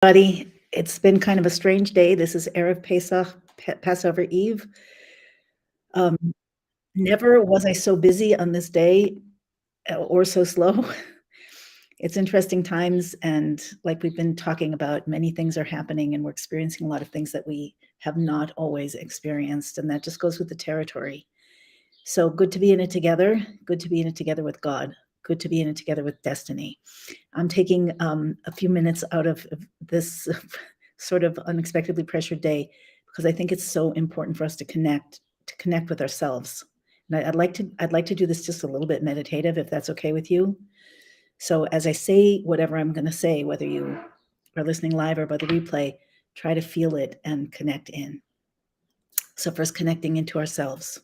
Buddy, it's been kind of a strange day. This is Erev Pesach, Passover Eve. Um, Never was I so busy on this day or so slow. It's interesting times, and like we've been talking about, many things are happening, and we're experiencing a lot of things that we have not always experienced, and that just goes with the territory. So good to be in it together. Good to be in it together with God. Good to be in it together with destiny. I'm taking a few minutes out of this sort of unexpectedly pressured day because I think it's so important for us to connect with ourselves. And I'd like to do this just a little bit meditative, if that's okay with you. So as I say whatever I'm going to say, whether you are listening live or by the replay, try to feel it and connect in. So first, connecting into ourselves.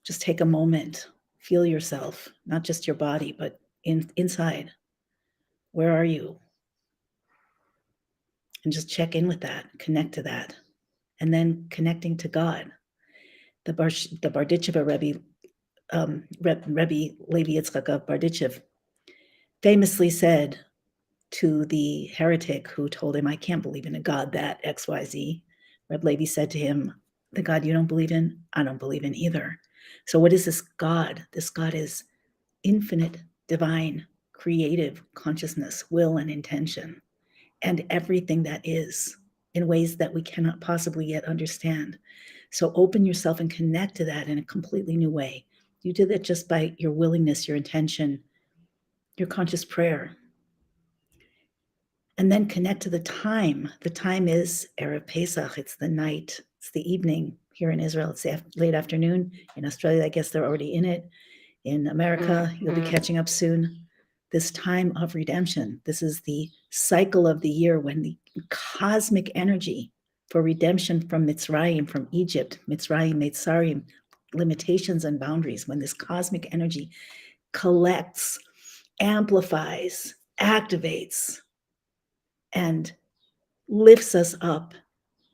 Just take a moment, feel yourself, not just your body, but inside. Where are you? And just check in with that, connect to that. And then connecting to God. The Barditchev Rebbe, Rebbe Levi Yitzchak of Barditchev, famously said to the heretic who told him, I can't believe in a God that XYZ. Reb Levi said to him, the God you don't believe in, I don't believe in either. So what is this God? This God is infinite, divine, creative consciousness, will, and intention, and everything that is in ways that we cannot possibly yet understand. So open yourself and connect to that in a completely new way. You do that just by your willingness, your intention, your conscious prayer. And then connect to the time. The time is Erev Pesach. It's the night. It's the evening. Here in Israel, it's late afternoon. In Australia, I guess they're already in it. In America, you'll be catching up soon. This time of redemption. This is the cycle of the year when the cosmic energy for redemption from Mitzrayim, from Egypt, Mitzrayim, Mitzrayim, limitations and boundaries, when this cosmic energy collects, amplifies, activates, and lifts us up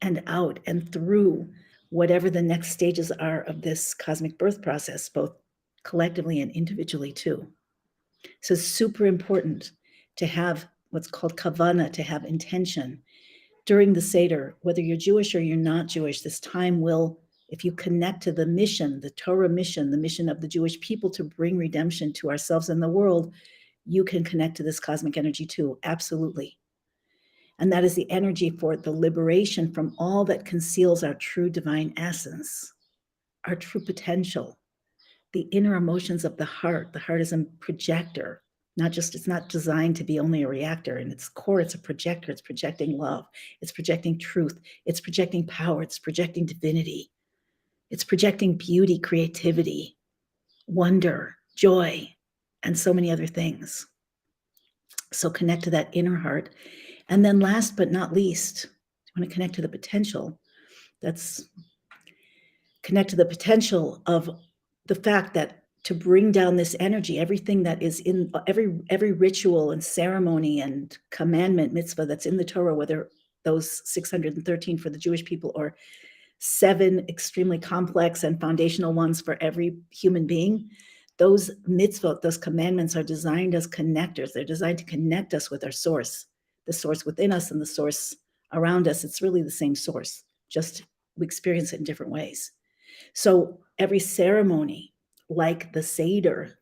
and out and through whatever the next stages are of this cosmic birth process, both collectively and individually too. So it's super important to have what's called kavana, to have intention. During the seder, whether you're Jewish or you're not Jewish, this time will, if you connect to the mission, the Torah mission, the mission of the Jewish people to bring redemption to ourselves and the world, you can connect to this cosmic energy too, absolutely. And that is the energy for the liberation from all that conceals our true divine essence, our true potential, the inner emotions of the heart. The heart is a projector, it's not designed to be only a reactor. In its core, it's a projector. It's projecting love. It's projecting truth. It's projecting power. It's projecting divinity. It's projecting beauty, creativity, wonder, joy, and so many other things. So connect to that inner heart. And then last but not least, you want to connect to the potential. Connect to the potential of the fact that to bring down this energy, everything that is in every ritual and ceremony and commandment, mitzvah that's in the Torah, whether those 613 for the Jewish people or 7 extremely complex and foundational ones for every human being, those mitzvot, those commandments are designed as connectors. They're designed to connect us with our source, the source within us and the source around us. It's really the same source, just we experience it in different ways. So every ceremony, like the seder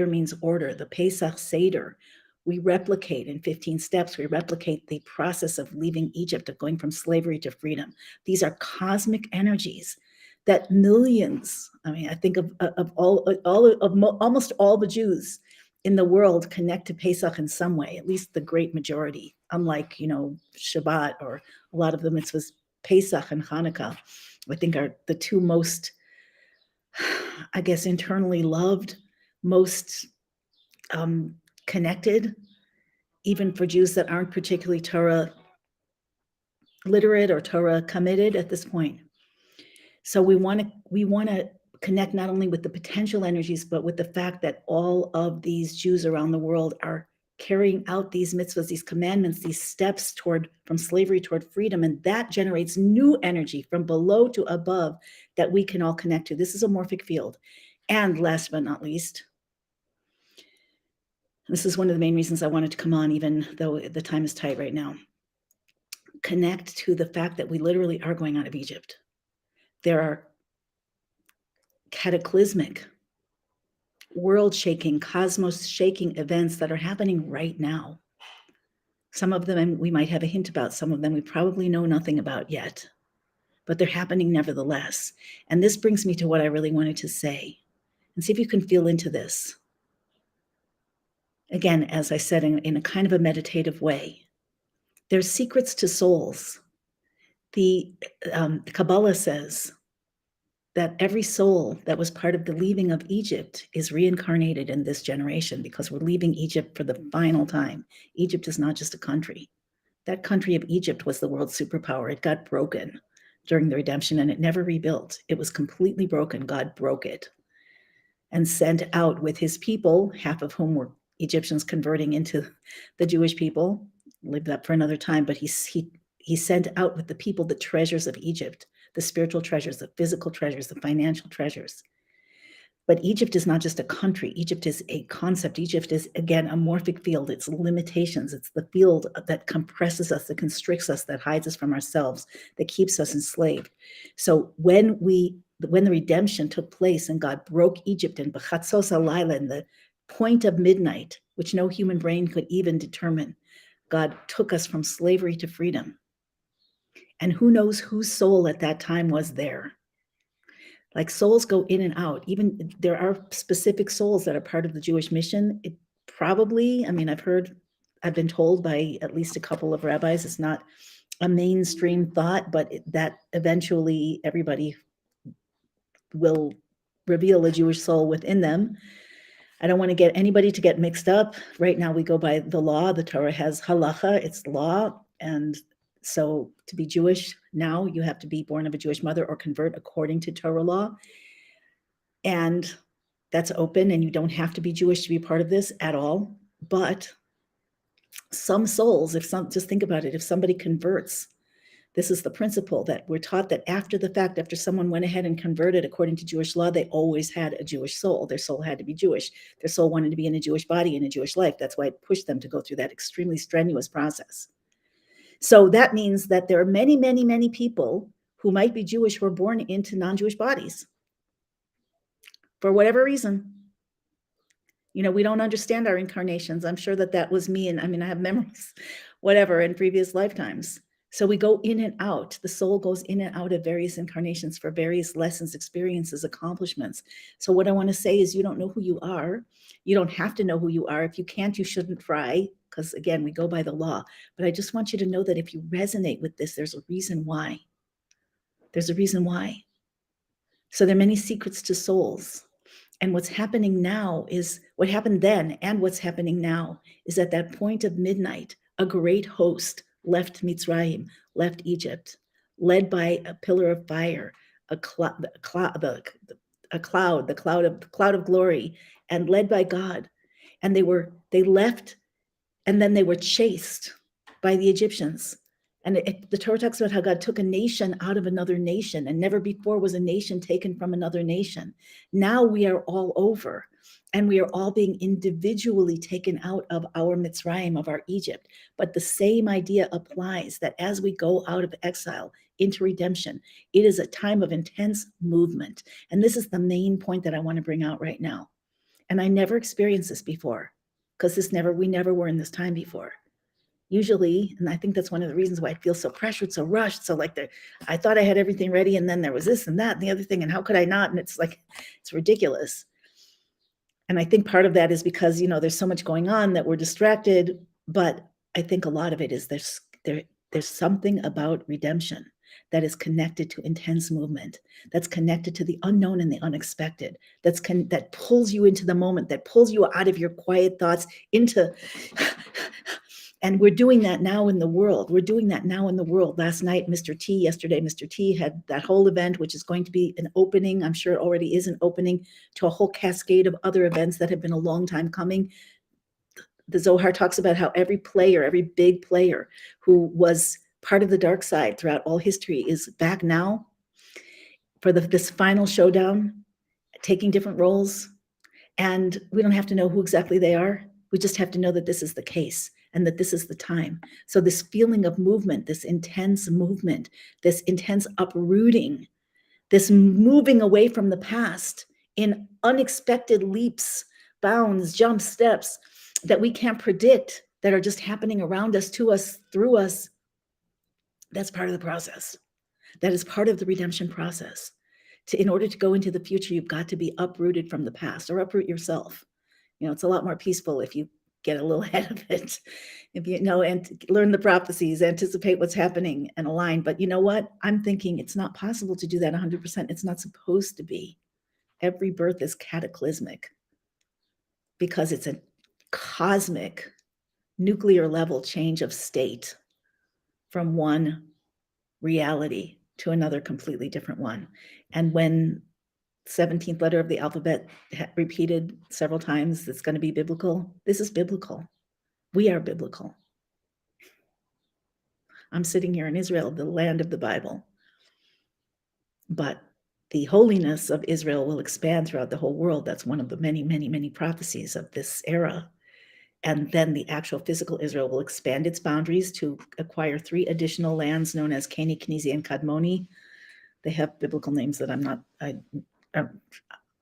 means order, the Pesach seder, we replicate in 15 steps, we replicate the process of leaving Egypt, of going from slavery to freedom. These are cosmic energies that millions, I think of almost all the Jews in the world connect to Pesach in some way, at least the great majority, unlike, Shabbat or a lot of the mitzvahs. Pesach and Hanukkah, I think, are the two most, I guess, internally loved, most connected, even for Jews that aren't particularly Torah literate or Torah committed at this point. So we want to connect not only with the potential energies, but with the fact that all of these Jews around the world are carrying out these mitzvahs, these commandments, these steps from slavery toward freedom. And that generates new energy from below to above that we can all connect to. This is a morphic field. And last but not least, This is one of the main reasons I wanted to come on, even though the time is tight right now. Connect to the fact that we literally are going out of Egypt. There are cataclysmic, world-shaking, cosmos-shaking events that are happening right now. Some of them we might have a hint about. Some of them we probably know nothing about yet, but they're happening nevertheless. And this brings me to what I really wanted to say. And see if you can feel into this. Again, as I said, in a kind of a meditative way. There's secrets to souls. The Kabbalah says that every soul that was part of the leaving of Egypt is reincarnated in this generation, because we're leaving Egypt for the final time. Egypt is not just a country. That country of Egypt was the world's superpower. It got broken during the redemption and it never rebuilt. It was completely broken. God broke it and sent out with his people, half of whom were Egyptians converting into the Jewish people. Leave that for another time, but he sent out with the people the treasures of Egypt, the spiritual treasures, the physical treasures, the financial treasures. But Egypt is not just a country. Egypt is a concept. Egypt is, again, a morphic field. It's limitations. It's the field that compresses us, that constricts us, that hides us from ourselves, that keeps us enslaved. So when the redemption took place and God broke Egypt in B'chatzos halayla, in the point of midnight, which no human brain could even determine, God took us from slavery to freedom. And who knows whose soul at that time was there? Like, souls go in and out. Even there are specific souls that are part of the Jewish mission. It probably, I've been told by at least a couple of rabbis, it's not a mainstream thought, but that eventually everybody will reveal a Jewish soul within them. I don't want to get anybody to get mixed up. Right now we go by the law. The Torah has halacha, it's law. And so to be Jewish now, you have to be born of a Jewish mother or convert according to Torah law. And that's open, and you don't have to be Jewish to be part of this at all. But some souls, just think about it, if somebody converts, this is the principle that we're taught, that after the fact, after someone went ahead and converted according to Jewish law, they always had a Jewish soul. Their soul had to be Jewish. Their soul wanted to be in a Jewish body, in a Jewish life. That's why it pushed them to go through that extremely strenuous process. So that means that there are many, many, many people who might be Jewish who are born into non-Jewish bodies for whatever reason. We don't understand our incarnations. I'm sure that was me. And I have memories, whatever, in previous lifetimes. So we go in and out. The soul goes in and out of various incarnations for various lessons, experiences, accomplishments. So what I want to say is, you don't know who you are. You don't have to know who you are. If you can't, you shouldn't try, because again, we go by the law. But I just want you to know that if you resonate with this, there's a reason why. There's a reason why. So there are many secrets to souls. And what's happening now is, what happened then and what's happening now is, at that point of midnight, a great host left Mitzrayim, left Egypt, led by a pillar of fire, a cloud of glory, and led by God. And they left, and then they were chased by the Egyptians. And the Torah talks about how God took a nation out of another nation, and never before was a nation taken from another nation. Now we are all over, and we are all being individually taken out of our Mitzrayim, of our Egypt. But the same idea applies, that as we go out of exile into redemption, it is a time of intense movement. And this is the main point that I want to bring out right now. And I never experienced this before, because we never were in this time before. Usually, and I think that's one of the reasons why I feel so pressured, so rushed. So like, I thought I had everything ready, and then there was this and that and the other thing, and how could I not? And it's like, it's ridiculous. And I think part of that is because, there's so much going on that we're distracted. But I think a lot of it is there's something about redemption that is connected to intense movement, that's connected to the unknown and the unexpected, that pulls you into the moment, that pulls you out of your quiet thoughts into... And we're doing that now in the world. Last night, yesterday, Mr. T had that whole event, which is going to be an opening. I'm sure it already is an opening to a whole cascade of other events that have been a long time coming. The Zohar talks about how every big player who was part of the dark side throughout all history is back now for this final showdown, taking different roles. And we don't have to know who exactly they are. We just have to know that this is the case and that this is the time. So this feeling of movement, this intense movement, this intense uprooting, this moving away from the past in unexpected leaps, bounds, jumps, steps that we can't predict, that are just happening around us, to us, through us, that's part of the process. That is part of the redemption process. In order to go into the future, you've got to be uprooted from the past, or uproot yourself. It's a lot more peaceful if you get a little ahead of it, if you know, and learn the prophecies, anticipate what's happening, and align. But you know what? I'm thinking it's not possible to do that 100%. It's not supposed to be. Every birth is cataclysmic because it's a cosmic, nuclear level change of state from one reality to another completely different one. And when 17th letter of the alphabet repeated several times, it's going to be biblical. This is biblical. We are biblical. I'm sitting here in Israel, the land of the Bible. But the holiness of Israel will expand throughout the whole world. That's one of the many, many, many prophecies of this era. And then the actual physical Israel will expand its boundaries to acquire 3 additional lands known as Cani, Kenizi, and Kadmoni. They have biblical names that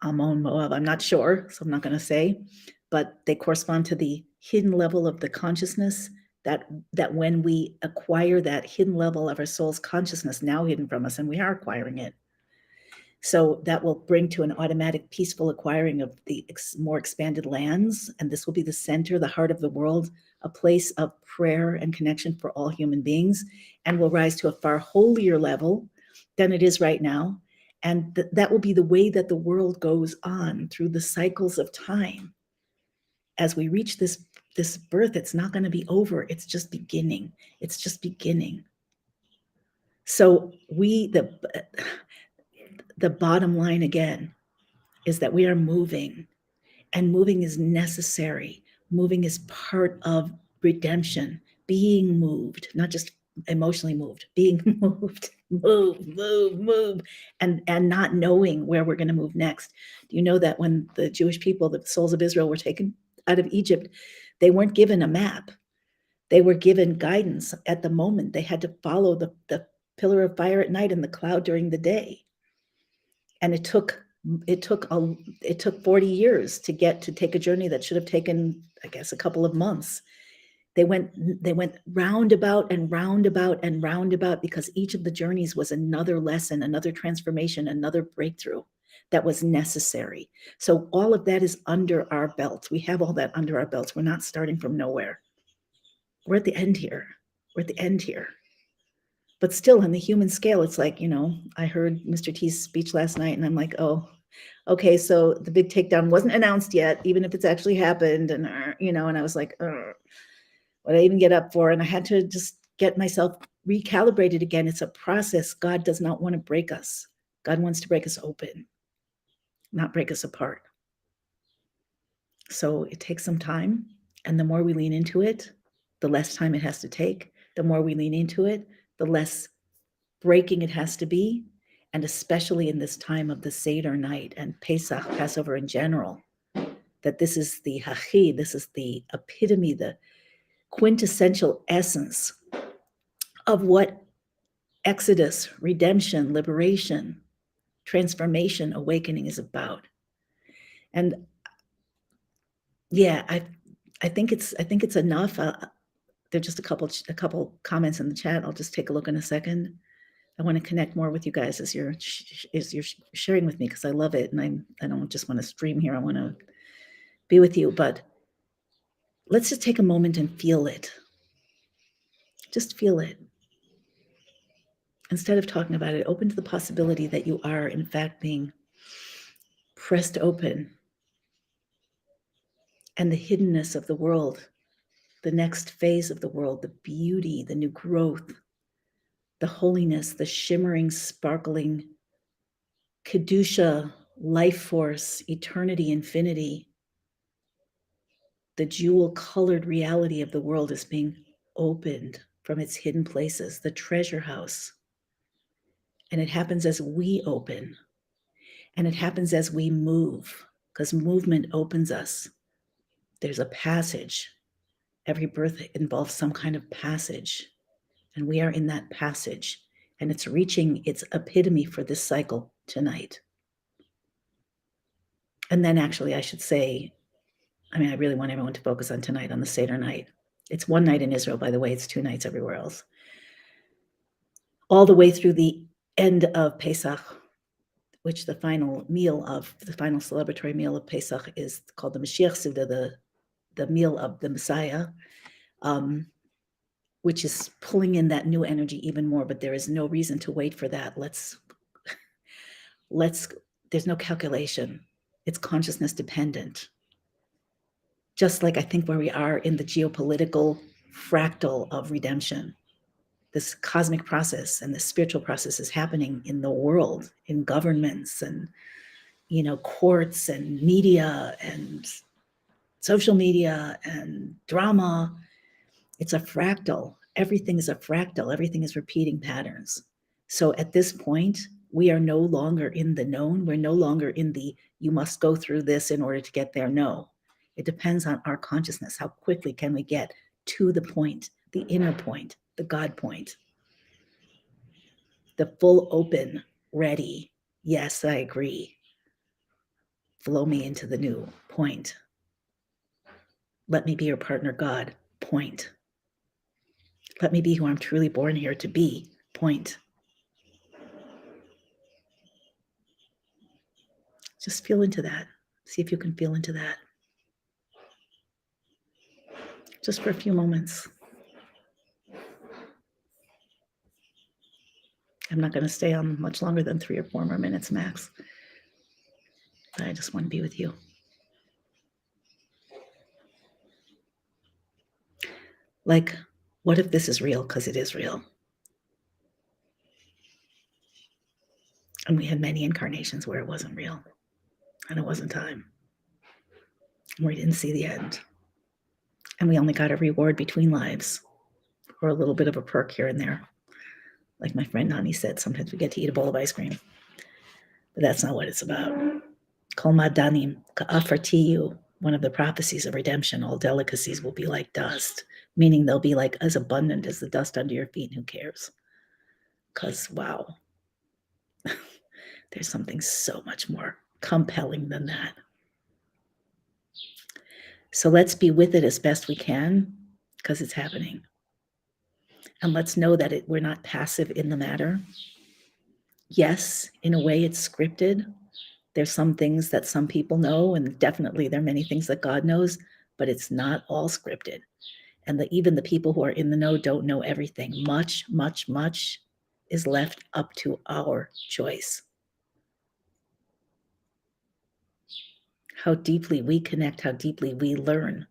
Ammon, Moab, I'm not sure, so I'm not going to say, but they correspond to the hidden level of the consciousness that when we acquire that hidden level of our soul's consciousness, now hidden from us, and we are acquiring it. So that will bring to an automatic peaceful acquiring of the more expanded lands. And this will be the center, the heart of the world, a place of prayer and connection for all human beings, and will rise to a far holier level than it is right now. And that will be the way that the world goes on through the cycles of time. As we reach this birth, it's not going to be over. It's just beginning. It's just beginning. So the bottom line again is that we are moving, and moving is necessary. Moving is part of redemption. Being moved, not just emotionally moved, being moved, move, and not knowing where we're going to move next. Do you know that when the Jewish people, the souls of Israel, were taken out of Egypt, they weren't given a map. They were given guidance at the moment. They had to follow the pillar of fire at night and the cloud during the day. And it took 40 years to take a journey that should have taken, I guess, a couple of months. They went roundabout and roundabout and roundabout because each of the journeys was another lesson, another transformation, another breakthrough that was necessary. So all of that is under our belts. We have all that under our belts. We're not starting from nowhere. We're at the end here. But still, on the human scale, it's like, I heard Mr. T's speech last night, and I'm like, oh, okay, so the big takedown wasn't announced yet, even if it's actually happened. And, and I was like, what I even get up for? And I had to just get myself recalibrated again. It's a process. God does not want to break us. God wants to break us open, not break us apart. So it takes some time. And the more we lean into it, the less time it has to take. The more we lean into it, the less breaking it has to be. And especially in this time of the Seder night and Pesach, Passover in general, that this is the hachi, this is the epitome, the quintessential essence of what Exodus, redemption, liberation, transformation, awakening is about. And yeah, I think it's enough. There's just a couple comments in the chat. I'll just take a look in a second. I want to connect more with you guys as you're sharing with me, because I love it, and I don't just want to stream here. I want to be with you, but let's just take a moment and feel it. Just feel it. Instead of talking about it, open to the possibility that you are, in fact, being pressed open, and the hiddenness of the world, the next phase of the world, the beauty, the new growth, the holiness, the shimmering, sparkling, Kedusha, life force, eternity, infinity, the jewel-colored reality of the world is being opened from its hidden places, the treasure house. And it happens as we open, and it happens as we move, because movement opens us There's a passage. Every birth involves some kind of passage. And we are in that passage. And it's reaching its epitome for this cycle tonight. And then actually, I should say, I really want everyone to focus on tonight, on the Seder night. It's one night in Israel, by the way. It's 2 nights everywhere else. All the way through the end of Pesach, which the final celebratory meal of Pesach is called the Mashiach Suda, the meal of the Messiah, which is pulling in that new energy even more. But there is no reason to wait for that. There's no calculation. It's consciousness dependent. Just like I think where we are in the geopolitical fractal of redemption, this cosmic process and the spiritual process is happening in the world, in governments and, courts and media and social media and drama. It's a fractal. Everything is a fractal. Everything is repeating patterns. So at this point, we are no longer in the known. We're no longer in the, you must go through this in order to get there. No, it depends on our consciousness. How quickly can we get to the point, the inner point, the God point? The full open, ready, yes, I agree. Flow me into the new point. Let me be your partner, God, point. Let me be who I'm truly born here to be, point. Just feel into that. See if you can feel into that. Just for a few moments. I'm not going to stay on much longer than 3 or 4 more minutes max. But I just want to be with you. Like, what if this is real? Because it is real. And we had many incarnations where it wasn't real. And it wasn't time. And we didn't see the end. And we only got a reward between lives. Or a little bit of a perk here and there. Like my friend Nani said, sometimes we get to eat a bowl of ice cream. But that's not what it's about. Kol madanim ka'afartiyu, one of the prophecies of redemption, all delicacies will be like dust, meaning they'll be like as abundant as the dust under your feet. Who cares? Because, wow, there's something so much more compelling than that. So let's be with it as best we can, because it's happening. And let's know that we're not passive in the matter. Yes, in a way it's scripted. There's some things that some people know, and definitely there are many things that God knows, but it's not all scripted. And even the people who are in the know don't know everything. Much, much, much is left up to our choice. How deeply we connect, how deeply we learn,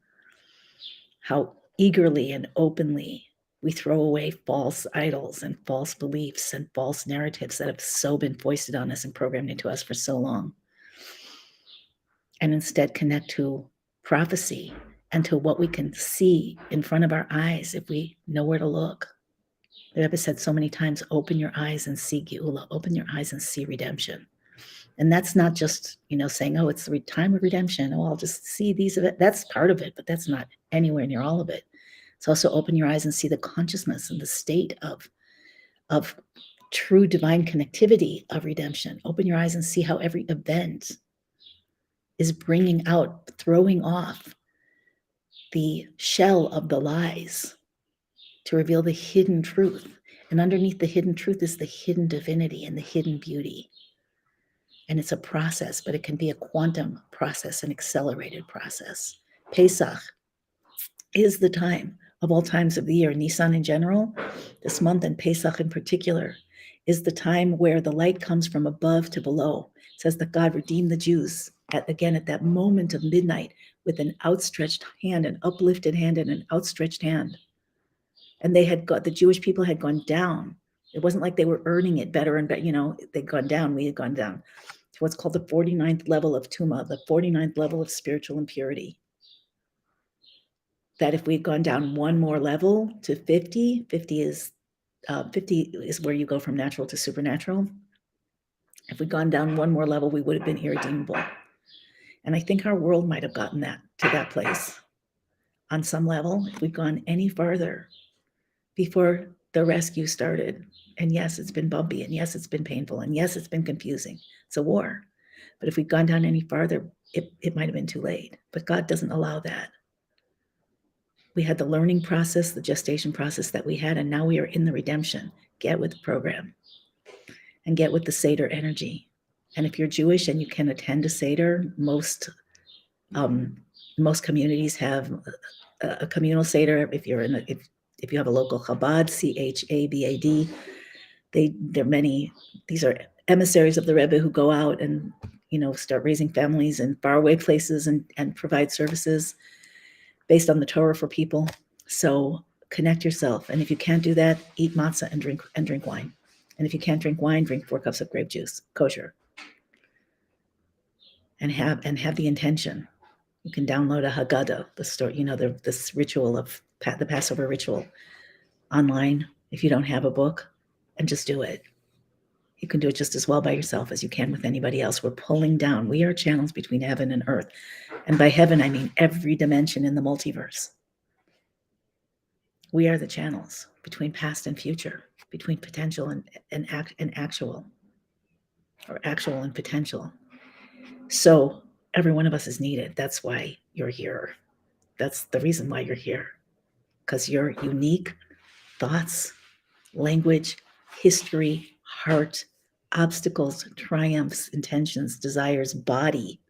how eagerly and openly we throw away false idols and false beliefs and false narratives that have so been foisted on us and programmed into us for so long. And instead connect to prophecy and to what we can see in front of our eyes if we know where to look. The Rebbe said so many times, open your eyes and see Geula, open your eyes and see redemption. And that's not just, saying, oh, it's the time of redemption. Oh, I'll just see these of it. That's part of it, but that's not anywhere near all of it. It's also open your eyes and see the consciousness and the state of true divine connectivity of redemption. Open your eyes and see how every event is bringing out, throwing off the shell of the lies to reveal the hidden truth. And underneath the hidden truth is the hidden divinity and the hidden beauty. And it's a process, but it can be a quantum process, an accelerated process. Pesach is the time of all times of the year. Nisan in general, this month, and Pesach in particular, is the time where the light comes from above to below. It says that God redeemed the Jews at that moment of midnight with an outstretched hand, an uplifted hand and an outstretched hand. And the Jewish people had gone down. It wasn't like they were earning it better and better, they'd gone down, we had gone down to what's called the 49th level of Tumah, the 49th level of spiritual impurity. That if we'd gone down one more level to 50 is where you go from natural to supernatural. If we'd gone down one more level, we would have been irredeemable. And I think our world might have gotten to that place. on some level, if we'd gone any farther before the rescue started, and yes, it's been bumpy, and yes, it's been painful, and yes, it's been confusing. It's a war. But if we'd gone down any farther, it might have been too late. But God doesn't allow that. We had the learning process, the gestation process that we had, and now we are in the redemption. Get with the program and get with the seder energy. And if you're Jewish and you can attend a seder, most communities have a communal seder. If you're if you have a local Chabad, Chabad, there are many. These are emissaries of the Rebbe who go out and start raising families in faraway places and provide services based on the Torah for people. So connect yourself, and if you can't do that, eat matzah and drink wine. And if you can't drink wine, drink 4 cups of grape juice, kosher, and have the intention. You can download a Haggadah, the story, this ritual of the Passover ritual, online if you don't have a book, and just do it. You can do it just as well by yourself as you can with anybody else. We're pulling down. We are channels between heaven and earth. And by heaven, I mean every dimension in the multiverse. We are the channels between past and future, between potential and actual, or actual and potential. So every one of us is needed. That's why you're here. That's the reason why you're here. Because your unique thoughts, language, history, heart, obstacles, triumphs, intentions, desires, body,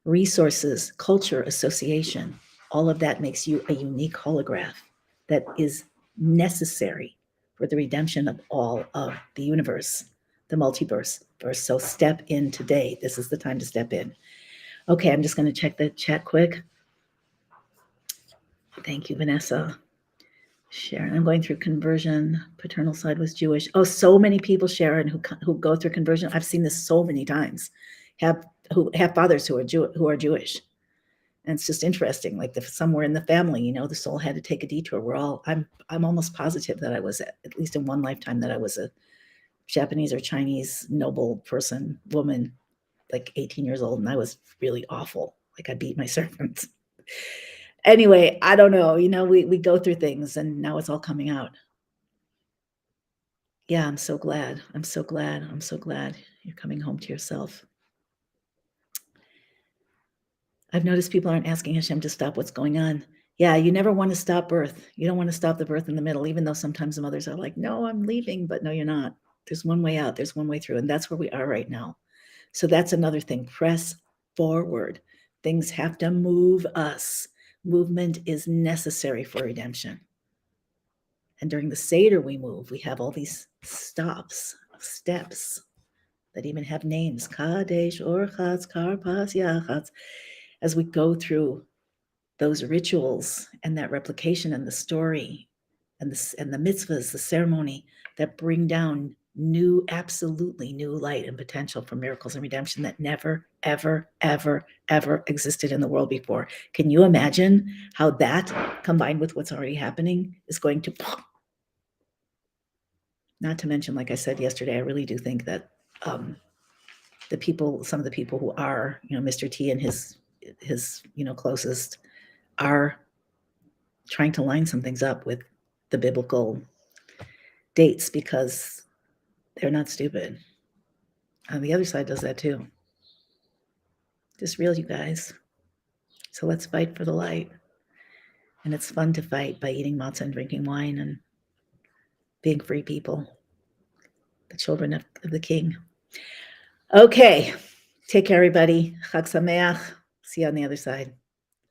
resources, culture, association, all of that makes you a unique holograph that is necessary for the redemption of all of the universe, the multiverse. So step in today. This is the time to step in. Okay, I'm just going to check the chat quick. Thank you, Vanessa. Sharon, I'm going through conversion. Paternal side was Jewish. Oh, so many people, Sharon, who go through conversion. I've seen this so many times. Who have fathers who are Jewish, and it's just interesting. Like somewhere in the family, the soul had to take a detour. I'm almost positive that I was at least in one lifetime that I was a Japanese or Chinese noble person, woman, like 18 years old, and I was really awful. Like I beat my servants. Anyway, I don't know. We go through things, and now it's all coming out. Yeah, I'm so glad. I'm so glad you're coming home to yourself. I've noticed people aren't asking Hashem to stop what's going on. Yeah, you never want to stop birth. You don't want to stop the birth in the middle, even though sometimes the mothers are like, no, I'm leaving. But no, you're not. There's one way out. There's one way through. And that's where we are right now. So that's another thing. Press forward. Things have to move us. Movement is necessary for redemption. And during the Seder we move. We have all these steps that even have names. Kadesh, Orchatz, Karpas, Yachatz. As we go through those rituals and that replication and the story and the mitzvahs, the ceremony that bring down absolutely new light and potential for miracles and redemption that never, ever, ever, ever existed in the world before. Can you imagine how that, combined with what's already happening, is going to pop? Not to mention, like I said yesterday, I really do think that some of the people who are, Mr. T and his closest, are trying to line some things up with the biblical dates because they're not stupid. And the other side does that too. Just real, you guys. So let's fight for the light. And it's fun to fight by eating matzah and drinking wine and being free people, the children of the King. Okay. Take care, everybody. Chag Sameach. See you on the other side.